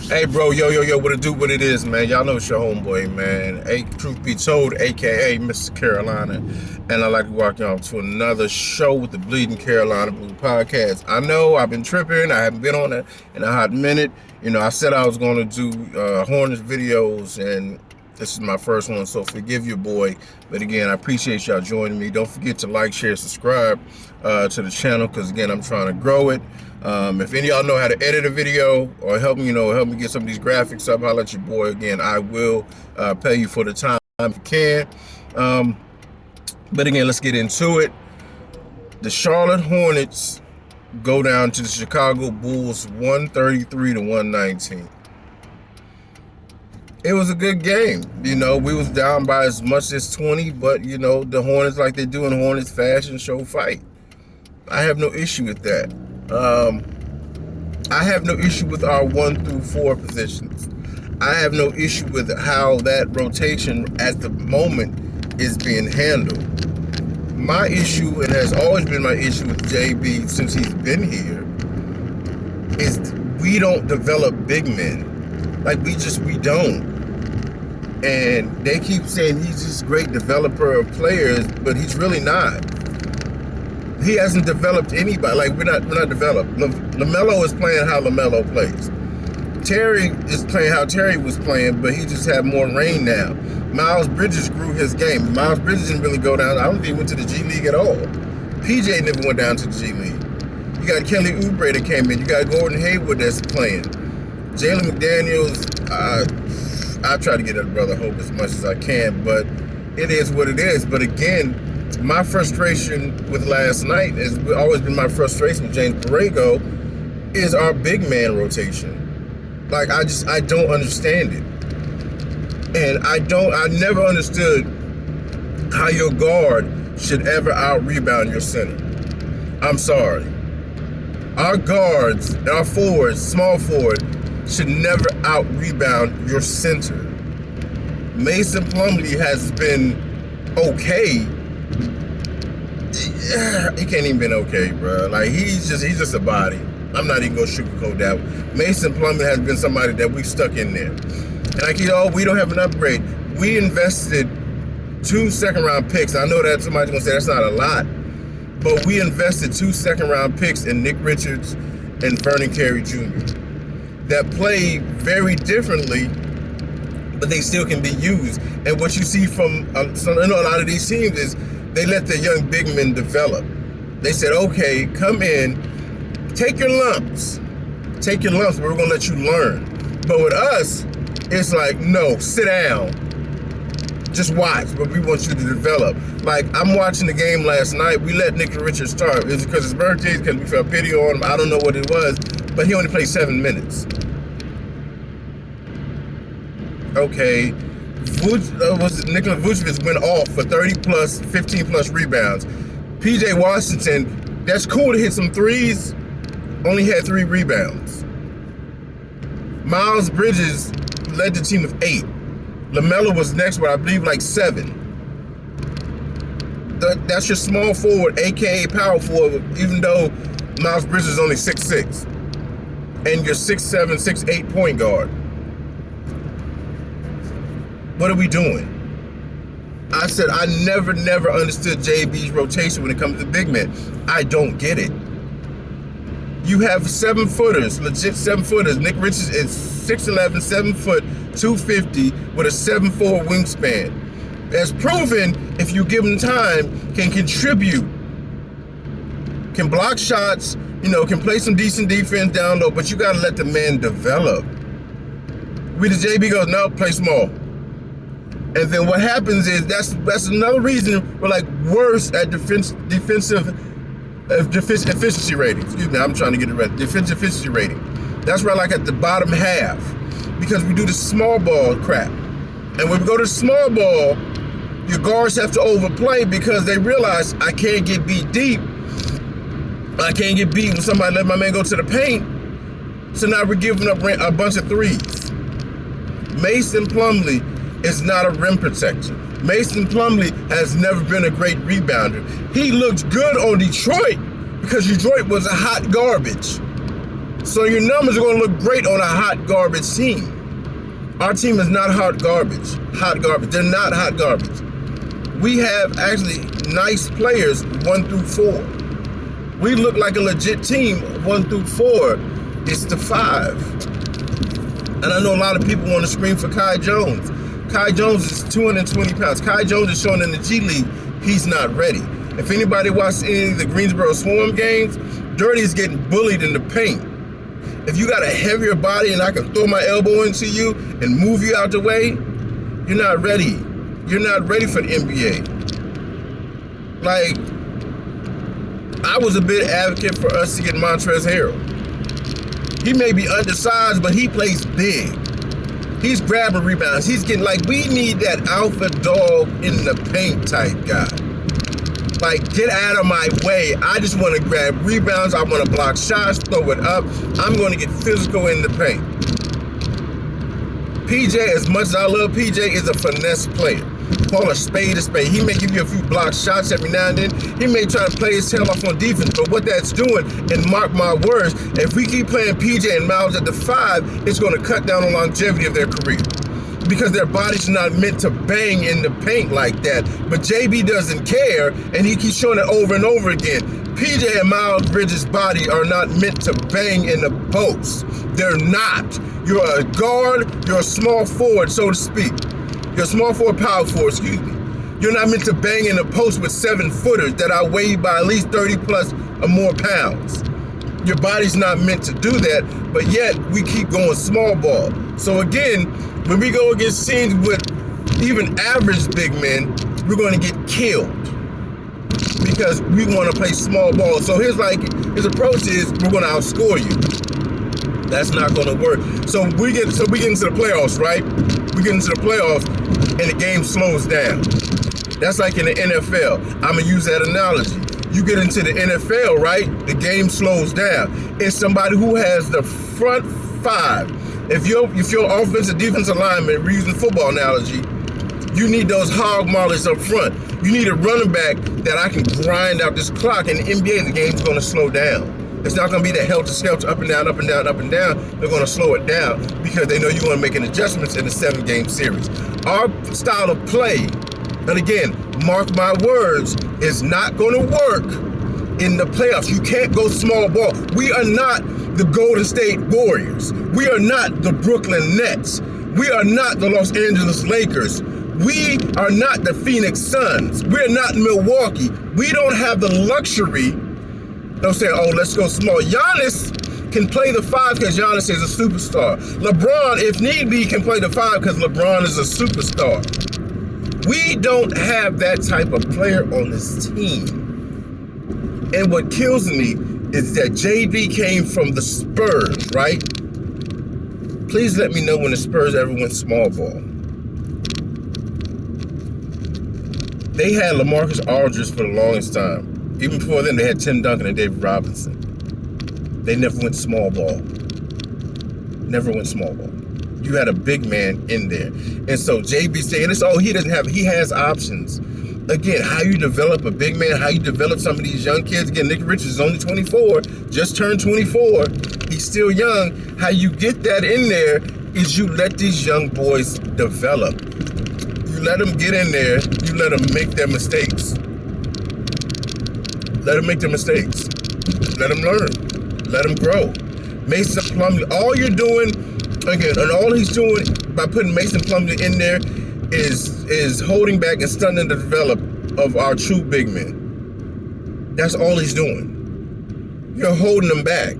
Hey, bro, yo, what it do, what it is, man. Y'all know it's your homeboy, man. Hey, truth be told, aka Mr. Carolina. And I'd like to welcome y'all to another show with the Bleeding Carolina Blue Podcast. I know I've been tripping. I haven't been on it in a hot minute. You know, I said I was going to do Hornets videos, and this is my first one, so forgive your boy. But again, I appreciate y'all joining me. Don't forget to like, share, subscribe to the channel, because again, I'm trying to grow it. If any of y'all know how to edit a video or help me get some of these graphics up, I'll let your boy. Again, I will pay you for the time if you can. But again, let's get into it. The Charlotte Hornets go down to the Chicago Bulls 133 to 119. It was a good game. You know, we was down by as much as 20, but you know, the Hornets, like they do in Hornets fashion, show fight. I have no issue with that. I have no issue with our 1 through 4 positions. I have no issue with how that rotation at the moment is being handled. My issue, and has always been my issue with JB since he's been here, is we don't develop big men. Like we don't. And they keep saying he's this great developer of players, but he's really not. He hasn't developed anybody. Like we're not developed. LaMelo is playing how LaMelo plays. Terry is playing how Terry was playing, but he just had more rain now. Miles Bridges grew his game. Miles Bridges didn't really go down. I don't think he went to the G League at all. PJ never went down to the G League. You got Kelly Oubre that came in. You got Gordon Hayward that's playing. Jalen McDaniels, I try to get that brother hope as much as I can, but it is what it is. But again, my frustration with last night has always been my frustration with James Borrego is our big man rotation. Like I don't understand it. And I never understood how your guard should ever out-rebound your center. I'm sorry. Our guards, our forwards, small forward, should never out-rebound your center. Mason Plumlee has been okay. He can't even been okay, bro. Like he's just a body. I'm not even gonna sugarcoat that. Mason Plumlee has been somebody that we've stuck in there. And like, we don't have an upgrade. We invested 2 second-round picks. I know that somebody's gonna say that's not a lot, but we invested 2 second-round picks in Nick Richards and Vernon Carey Jr. that play very differently, but they still can be used. And what you see from a lot of these teams is they let their young big men develop. They said, okay, come in, take your lumps, but we're gonna let you learn. But with us, it's like, no, sit down, just watch, but we want you to develop. Like, I'm watching the game last night. We let Nick Richards start. It was because his birthday, because we felt pity on him. I don't know what it was, but he only played 7 minutes. Okay, Nikola Vucevic went off for 30 plus, 15 plus rebounds. PJ Washington, that's cool to hit some threes, only had 3 rebounds. Miles Bridges led the team with 8. LaMelo was next with, I believe, like 7. That's your small forward, aka power forward, even though Miles Bridges is only 6'6", and your 6'7", 6'8" point guard. What are we doing? I said I never understood JB's rotation when it comes to big men. I don't get it. You have 7-footers, legit 7-footers. Nick Richards is 6'11", 7 foot, 250 with a 7'4" wingspan. As proven, if you give him time, can contribute, can block shots, can play some decent defense down low, but you gotta let the man develop. The JB goes, no, play small. And then what happens is that's another reason we're like worse at defensive efficiency rating. Excuse me, I'm trying to get it right. Defensive efficiency rating. That's right, like at the bottom half, because we do the small ball crap. And when we go to small ball, your guards have to overplay because they realize I can't get beat deep. I can't get beat when somebody let my man go to the paint. So now we're giving up a bunch of threes. Mason Plumlee is not a rim protector. Mason Plumlee has never been a great rebounder. He looked good on Detroit because Detroit was a hot garbage. So your numbers are going to look great on a hot garbage team. Our team is not hot garbage. Hot garbage. They're not hot garbage. We have actually nice players 1 through 4. We look like a legit team 1 through 4. It's the 5. And I know a lot of people want to scream for Kai Jones. Kai Jones is 220 pounds. Kai Jones is showing in the G League he's not ready. If anybody watched any of the Greensboro Swarm games, Dirty is getting bullied in the paint. If you got a heavier body and I can throw my elbow into you and move you out the way, you're not ready. You're not ready for the NBA. Like, I was a bit advocate for us to get Montrezl Harrell. He may be undersized, but he plays big. He's grabbing rebounds. He's getting, like, we need that alpha dog in the paint type guy. Like, get out of my way. I just want to grab rebounds. I want to block shots, throw it up. I'm going to get physical in the paint. PJ, as much as I love PJ, is a finesse player. Call a spade a spade. He may give you a few block shots every now and then. He may try to play his tail off on defense, but what that's doing, and mark my words, if we keep playing PJ and Miles at the 5, it's going to cut down the longevity of their career. Because their bodies are not meant to bang in the paint like that. But JB doesn't care, and he keeps showing it over and over again. PJ and Miles Bridges' body are not meant to bang in the post. They're not. You're a guard, you're a small forward, so to speak. You're a small forward, power forward, excuse me. You're not meant to bang in the post with 7-footers that are weighed by at least 30 plus or more pounds. Your body's not meant to do that, but yet we keep going small ball. So again, when we go against teams with even average big men, we're going to get killed because we want to play small ball. So his approach is we're going to outscore you. That's not going to work. So we get into the playoffs, right? We get into the playoffs and the game slows down. That's like in the NFL. I'm going to use that analogy. You get into the NFL, right? The game slows down. It's somebody who has the front 5. If your offensive defensive lineman, we're using the football analogy, you need those hog mollies up front. You need a running back that I can grind out this clock. In the NBA, the game's going to slow down. It's not going to be that helter-skelter up and down, up and down, up and down. They're going to slow it down because they know you're going to make an adjustments in the 7-game series. Our style of play, and again, mark my words, is not going to work in the playoffs. You can't go small ball. We are not the Golden State Warriors. We are not the Brooklyn Nets. We are not the Los Angeles Lakers. We are not the Phoenix Suns. We're not Milwaukee. We don't have the luxury of saying, oh, let's go small. Giannis can play the 5 because Giannis is a superstar. LeBron, if need be, can play the 5 because LeBron is a superstar. We don't have that type of player on this team. And what kills me is that JB came from the Spurs, right? Please let me know when the Spurs ever went small ball. They had LaMarcus Aldridge for the longest time. Even before then, they had Tim Duncan and David Robinson. They never went small ball. Never went small ball. You had a big man in there. And so JB saying this, oh, he has options. Again, how you develop a big man, how you develop some of these young kids. Again, Nick Richards is only 24, just turned 24. He's still young. How you get that in there is you let these young boys develop. You let them get in there. You let them make their mistakes. Let them make their mistakes. Let them learn. Let them grow. Mason Plumlee, all you're doing, again, and all he's doing by putting Mason Plumlee in there is holding back and stunning the development of our true big men. That's all he's doing. You're holding them back.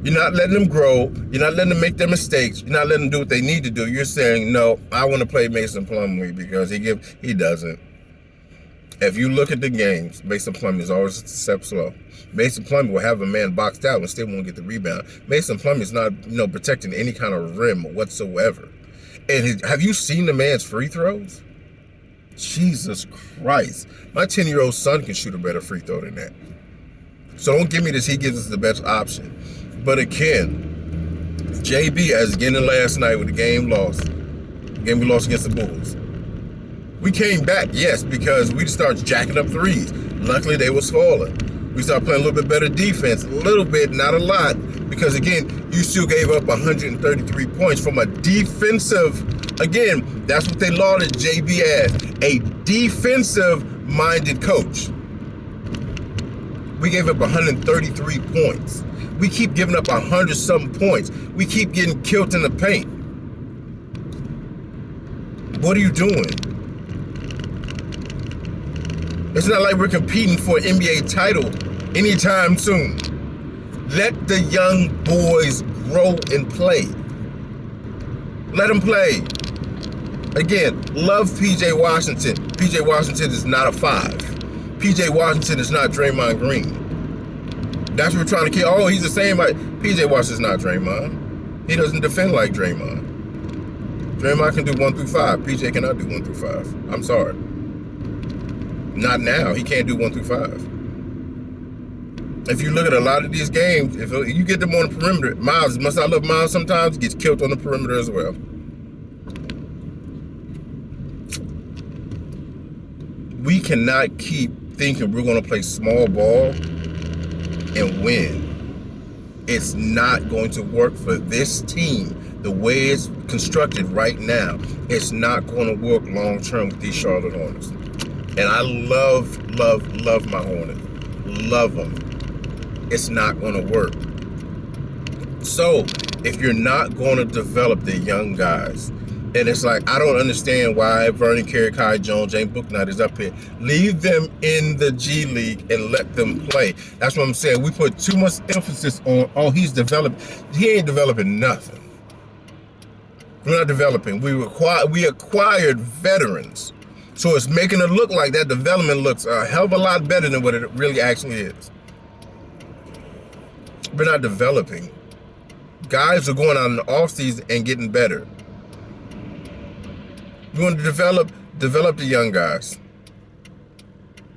You're not letting them grow. You're not letting them make their mistakes. You're not letting them do what they need to do. You're saying, no, I want to play Mason Plumlee because he doesn't. If you look at the games, Mason Plumlee is always a step slow. Mason Plumlee will have a man boxed out and still won't get the rebound. Mason Plumlee is not, protecting any kind of rim whatsoever. And have you seen the man's free throws? Jesus Christ. My 10-year-old son can shoot a better free throw than that. So don't give me this, he gives us the best option. But again, JB, as again last night with the game lost. The game we lost against the Bulls. We came back, yes, because we started jacking up threes. Luckily, they was falling. We started playing a little bit better defense. A little bit, not a lot, Because again, you still gave up 133 points from a defensive, again, that's what they lauded JB as, a defensive-minded coach. We gave up 133 points. We keep giving up 100-something points. We keep getting killed in the paint. What are you doing? It's not like we're competing for an NBA title anytime soon. Let the young boys grow and play. Let them play. Again, love P.J. Washington. P.J. Washington is not a 5. P.J. Washington is not Draymond Green. That's what we're trying to kill. Oh, he's the same like P.J. Washington's not Draymond. He doesn't defend like Draymond. Draymond can do 1 through 5. P.J. cannot do 1 through 5. I'm sorry. Not now. He can't do 1 through 5. If you look at a lot of these games, if you get them on the perimeter, Miles, must I love Miles sometimes, gets killed on the perimeter as well. We cannot keep thinking we're going to play small ball and win. It's not going to work for this team the way it's constructed right now. It's not going to work long term with these Charlotte Hornets. And I love my Hornets. Love them. It's not going to work. So if you're not going to develop the young guys, and it's like, I don't understand why Vernon Carey, Kai Jones, James Bouknight is up here. Leave them in the G League and let them play. That's what I'm saying. We put too much emphasis on, oh, he's developed. He ain't developing nothing. We're not developing. We acquired veterans. So it's making it look like that development looks a hell of a lot better than what it really actually is. We're not developing. Guys are going out in the offseason and getting better. We want to develop the young guys.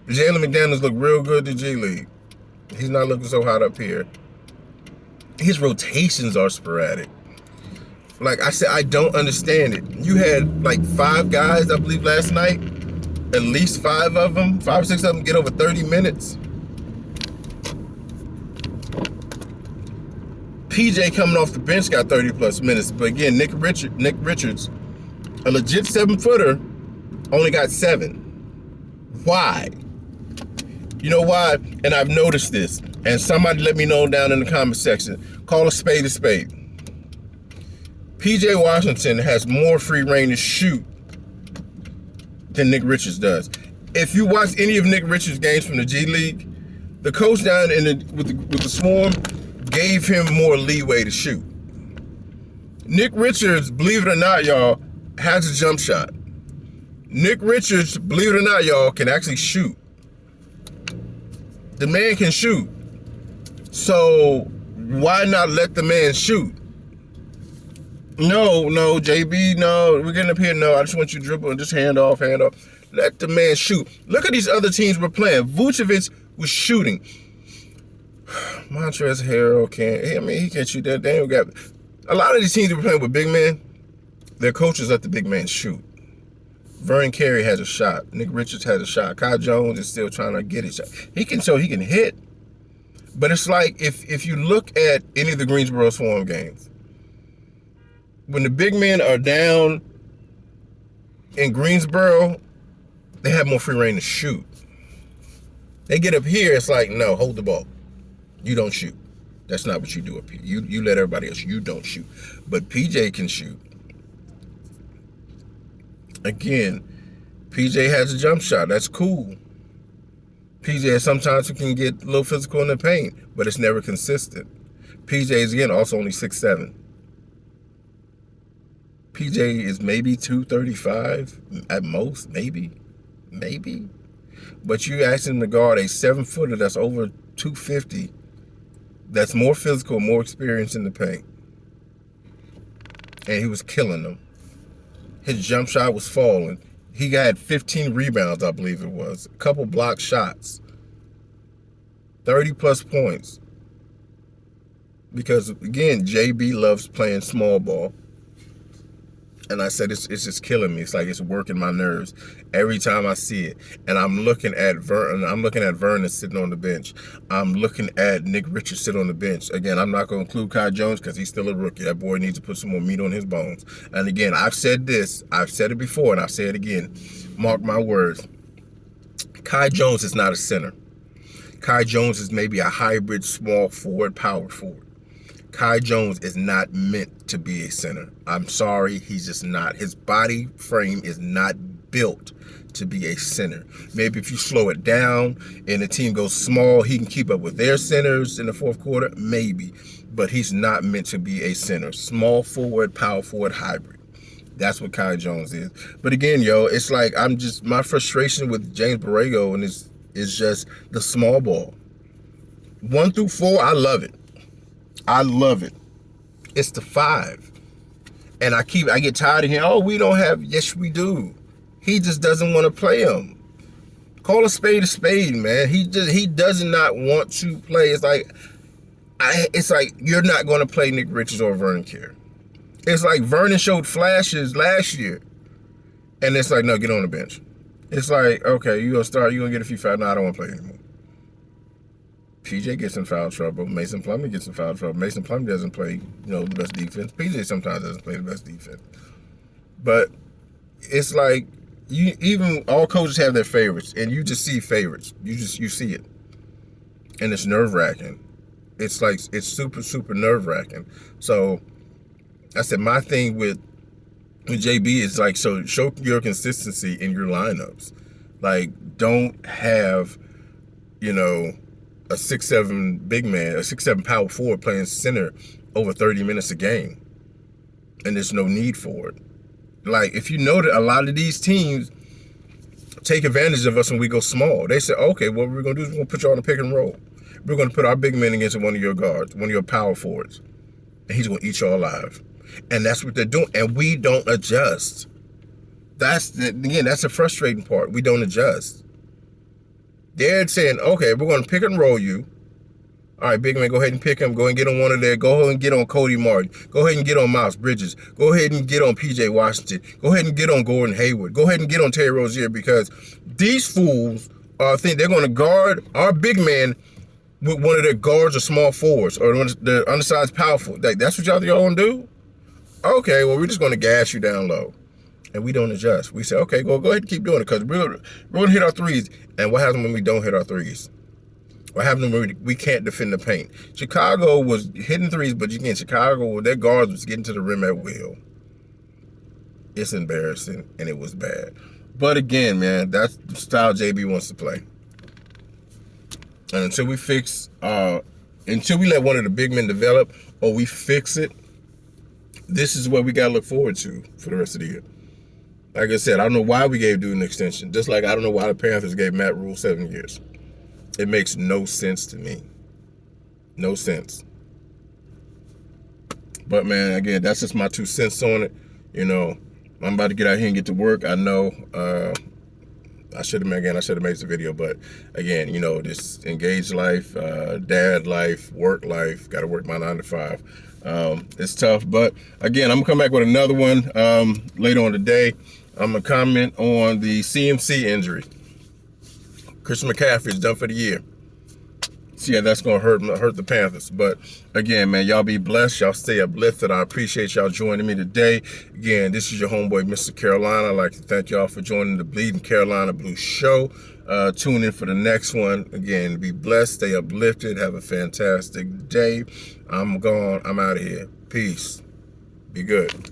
Jalen McDaniels look real good in the G League. He's not looking so hot up here. His rotations are sporadic. Like I said, I don't understand it. You had like 5 guys, I believe, last night. At least 5 of them, 5 or 6 of them get over 30 minutes. PJ coming off the bench got 30 plus minutes. But again, Nick Richards, a legit 7-footer, only got 7. Why? You know why? And I've noticed this. And somebody let me know down in the comment section. Call a spade a spade. PJ Washington has more free reign to shoot than Nick Richards does. If you watch any of Nick Richards' games from the G League, the coach down with the Swarm gave him more leeway to shoot. Nick Richards, believe it or not, y'all, has a jump shot. Nick Richards, believe it or not, y'all, can actually shoot. The man can shoot. So why not let the man shoot? No, JB, no, we're getting up here. No, I just want you to dribble and just hand off. Let the man shoot. Look at these other teams we're playing. Vucevic was shooting. Montrezl Harrell can't. I mean, he can't shoot that. Daniel got a lot of these teams we're playing with big men. Their coaches let the big man shoot. Vernon Carey has a shot. Nick Richards has a shot. Kai Jones is still trying to get his shot. He can show he can hit. But it's like if you look at any of the Greensboro Swarm games, when the big men are down in Greensboro, they have more free reign to shoot. They get up here, it's like, no, hold the ball. You don't shoot. That's not what you do up here. You let everybody else. You don't shoot. But PJ can shoot. Again, PJ has a jump shot. That's cool. PJ sometimes can get a little physical in the paint, but it's never consistent. PJ is, again, also only 6'7". PJ is maybe 235 at most, maybe. But you ask him to guard a 7-footer that's over 250, that's more physical, more experienced in the paint. And he was killing them. His jump shot was falling. He got 15 rebounds, I believe it was. A couple block shots. 30-plus points. Because, again, JB loves playing small ball. And I said, it's just killing me. It's like it's working my nerves every time I see it. And I'm looking at Vernon sitting on the bench. I'm looking at Nick Richards sitting on the bench. Again, I'm not going to include Kai Jones because he's still a rookie. That boy needs to put some more meat on his bones. And again, I've said this. I've said it before, and I'll say it again. Mark my words. Kai Jones is not a center. Kai Jones is maybe a hybrid small forward, power forward. Kai Jones is not meant to be a center. I'm sorry, he's just not. His body frame is not built to be a center. Maybe if you slow it down and the team goes small, he can keep up with their centers in the fourth quarter, maybe. But he's not meant to be a center. Small forward, power forward, hybrid. That's what Kai Jones is. But again, yo, it's like my frustration with James Borrego and is just the small ball. 1 through 4, I love it. I love it. It's the 5. And I get tired of hearing, oh, we don't have, yes, we do. He just doesn't want to play him. Call a spade, man. He does not want to play. It's like you're not going to play Nick Richards or Vernon Carey. It's like Vernon showed flashes last year. And it's like, no, get on the bench. It's like, okay, you're going to get a few fouls. No, I don't want to play anymore. PJ gets in foul trouble. Mason Plumlee gets in foul trouble. Mason Plumlee doesn't play, the best defense. PJ sometimes doesn't play the best defense. But it's like even all coaches have their favorites, and you just see favorites. You see it, and it's nerve-wracking. It's like it's super, super nerve-wracking. So I said my thing with JB is like, so show your consistency in your lineups. Like, don't have a 6'7" big man, a 6'7" power forward playing center over 30 minutes a game. And there's no need for it. Like, if you know that a lot of these teams take advantage of us when we go small. They say, okay, what we're going to do is we're going to put you on a pick and roll. We're going to put our big man against one of your guards, one of your power forwards. And he's going to eat you alive. And that's what they're doing. And we don't adjust. That's a frustrating part. We don't adjust. They're saying, okay, we're going to pick and roll you. All right, big man, go ahead and pick him. Go ahead and get on one of their. Go ahead and get on Cody Martin. Go ahead and get on Miles Bridges. Go ahead and get on P.J. Washington. Go ahead and get on Gordon Hayward. Go ahead and get on Terry Rozier, because these fools think they're going to guard our big man with one of their guards or small forwards or the undersized power forward. Like, that's what y'all going to do? Okay, well, we're just going to gas you down low. And we don't adjust. We say, okay, go ahead and keep doing it, because we're going to hit our threes. And what happens when we don't hit our threes? What happens when we can't defend the paint? Chicago was hitting threes, but again, Chicago, their guards was getting to the rim at will. It's embarrassing, and it was bad. But again, man, that's the style JB wants to play. And until we let one of the big men develop, or we fix it, this is what we got to look forward to for the rest of the year. Like I said, I don't know why we gave Dude an extension. Just like I don't know why the Panthers gave Matt Rule 7 years. It makes no sense to me. No sense. But, man, again, that's just my 2 cents on it. I'm about to get out here and get to work. I know I should have made the video. But, again, this engaged life, dad life, work life, got to work my 9 to 5. It's tough. But, again, I'm going to come back with another one later on today. I'm going to comment on the CMC injury. Christian McCaffrey is done for the year. So, yeah, that's going to hurt the Panthers. But, again, man, y'all be blessed. Y'all stay uplifted. I appreciate y'all joining me today. Again, this is your homeboy, Mr. Carolina. I'd like to thank y'all for joining the Bleeding Carolina Blue Show. Tune in for the next one. Again, be blessed. Stay uplifted. Have a fantastic day. I'm gone. I'm out of here. Peace. Be good.